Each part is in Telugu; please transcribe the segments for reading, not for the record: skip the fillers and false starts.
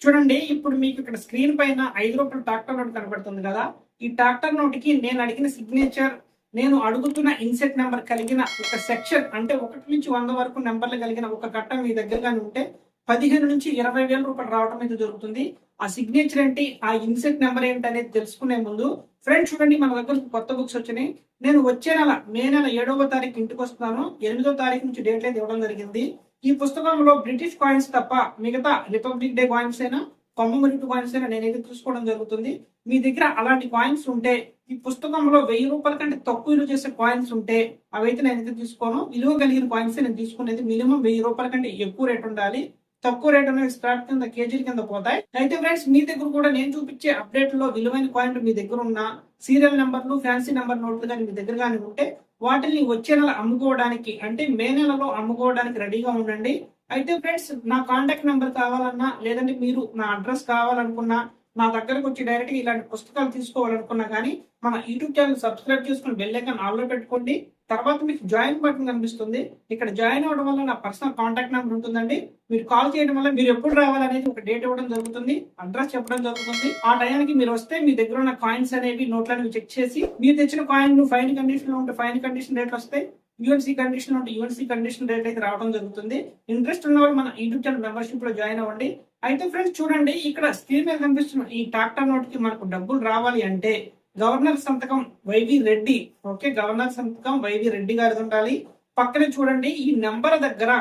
చూడండి, ఇప్పుడు మీకు ఇక్కడ స్క్రీన్ పైన 5 రూపాయల ట్రాక్టర్ నోట్ కనబడుతుంది కదా. ఈ ట్రాక్టర్ నోట్కి నేను అడిగిన సిగ్నేచర్, నేను అడుగుతున్న ఇన్సెట్ నెంబర్ కలిగిన ఒక సెక్షన్, అంటే 1 నుంచి 100 వరకు నెంబర్లు కలిగిన ఒక ఘట్టం మీ దగ్గరగానే ఉంటే 15 నుంచి 20 వేల రూపాయలు రావడం అయితే జరుగుతుంది. ఆ సిగ్నేచర్ ఏంటి, ఆ ఇన్సెట్ నెంబర్ ఏంటి అనేది తెలుసుకునే ముందు ఫ్రెండ్స్ చూడండి, మన దగ్గర కొత్త బుక్స్ వచ్చినాయి. నేను వచ్చే నెల మే నెల 7వ తారీఖు ఇంటికి వస్తున్నాను. 8వ తారీఖు నుంచి డేట్ అయితే ఇవ్వడం జరిగింది. ఈ పుస్తకంలో బ్రిటిష్ కాయిన్స్ తప్ప మిగతా రిపబ్లిక్ డే కాయిన్స్ అయినా, కామన్వెల్త్ కాయిన్స్ అయినా నేనైతే తీసుకోవడం జరుగుతుంది. మీ దగ్గర అలాంటి కాయిన్స్ ఉంటే, ఈ పుస్తకంలో 1000 రూపాయల కంటే తక్కువ విలువ చేసే కాయిన్స్ ఉంటే అవైతే నేనైతే తీసుకోను. విలువ కలిగిన కాయిన్స్ నేను తీసుకునేది మినిమం 1000 రూపాయల కంటే ఎక్కువ రేట్ ఉండాలి. తక్కువ రేట్ అనేది స్క్రాప్ కింద, కేజీల కింద పోతాయి. అయితే ఫ్రెండ్స్, మీ దగ్గర కూడా నేను చూపించే అప్డేట్ లో విలువైన కాయిన్లు మీ దగ్గర ఉన్న సీరియల్ నెంబర్లు, ఫ్యాన్సీ నెంబర్ నోట్లు కానీ మీ దగ్గర కానీ ఉంటే వాటిని వచ్చే నెల అమ్ముకోవడానికి, అంటే మే నెలలో అమ్ముకోవడానికి రెడీగా ఉండండి. అయితే ఫ్రెండ్స్, నా కాంటాక్ట్ నెంబర్ కావాలన్నా, లేదంటే మీరు నా అడ్రస్ కావాలనుకున్నా, నా దగ్గరకు వచ్చి డైరెక్ట్ గా ఇలాంటి పుస్తకాలు తీసుకోవాలనుకున్నా కానీ మన యూట్యూబ్ ఛానల్ సబ్స్క్రైబ్ చేసుకుని బెల్ ఐకాన్ ఆల్ లో పెట్టుకోండి. తర్వాత మీకు జాయిన్ బటన్ కనిపిస్తుంది. ఇక్కడ జాయిన్ అవ్వడం వల్ల నా పర్సనల్ కాంటాక్ట్ నెంబర్ ఉంటుందండి. మీరు కాల్ చేయడం వల్ల మీరు ఎప్పుడు రావాలనేది ఒక డేట్ ఇవ్వడం జరుగుతుంది, అడ్రస్ చెప్పడం జరుగుతుంది. ఆ టయానికి మీరు వస్తే మీ దగ్గర ఉన్న కాయిన్స్ అనేవి, నోట్లను చెక్ చేసి మీరు తెచ్చిన కాయిన్ ఫైన్ కండిషన్ లో ఉంటే ఫైన్ కండిషన్ రేట్లు వస్తాయి, యూఎన్సీ కండిషన్ ఉంటే యూఎన్సీ కండిషన్ రేట్ అయితే రావడం జరుగుతుంది. ఇంట్రెస్ట్ ఉన్న వాళ్ళు మన యూట్యూబ్ ఛానల్ మెంబర్షిప్ లో జాయిన్ అవ్వండి. అయితే ఫ్రెండ్స్ చూడండి, ఇక్కడ స్క్రీన్ మీద కనిపిస్తున్న ఈ ట్రాక్టర్ నోట్ కి మనకు డబ్బులు రావాలి అంటే గవర్నర్ సంతకం వైవి రెడ్డి, ఓకే, గవర్నర్ సంతకం వైవి రెడ్డి గారిది ఉండాలి. పక్కనే చూడండి, ఈ నెంబర్ దగ్గర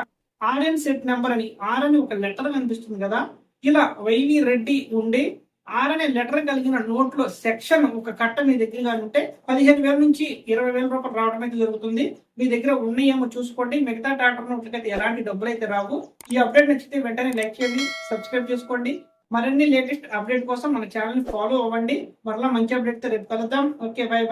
ఆర్ఎన్ సెట్ నెంబర్ అని ఆర్ అని ఒక లెటర్ కనిపిస్తుంది కదా, ఇలా వైవి రెడ్డి ఉండి ఆర్ అనే లెటర్ కలిగిన నోట్ లో సెక్షన్ ఒక కట్ట మీ దగ్గరగా ఉంటే 15,000 నుంచి 20,000 రూపాయలు రావడం అయితే జరుగుతుంది. మీ దగ్గర ఉన్నాయేమో చూసుకోండి. మిగతా ట్రాక్టర్ నోట్లకి అయితే ఎలాంటి డబ్బులు అయితే రావు. ఈ అప్డేట్ నచ్చితే వెంటనే లైక్ చేయండి, సబ్స్క్రైబ్ చేసుకోండి. మరిన్ని లేటెస్ట్ అప్డేట్ కోసం మన ఛానల్ ఫాలో అవ్వండి. మరలా మంచి అప్డేట్ తో రేపు కలుద్దాం. Okay, by by.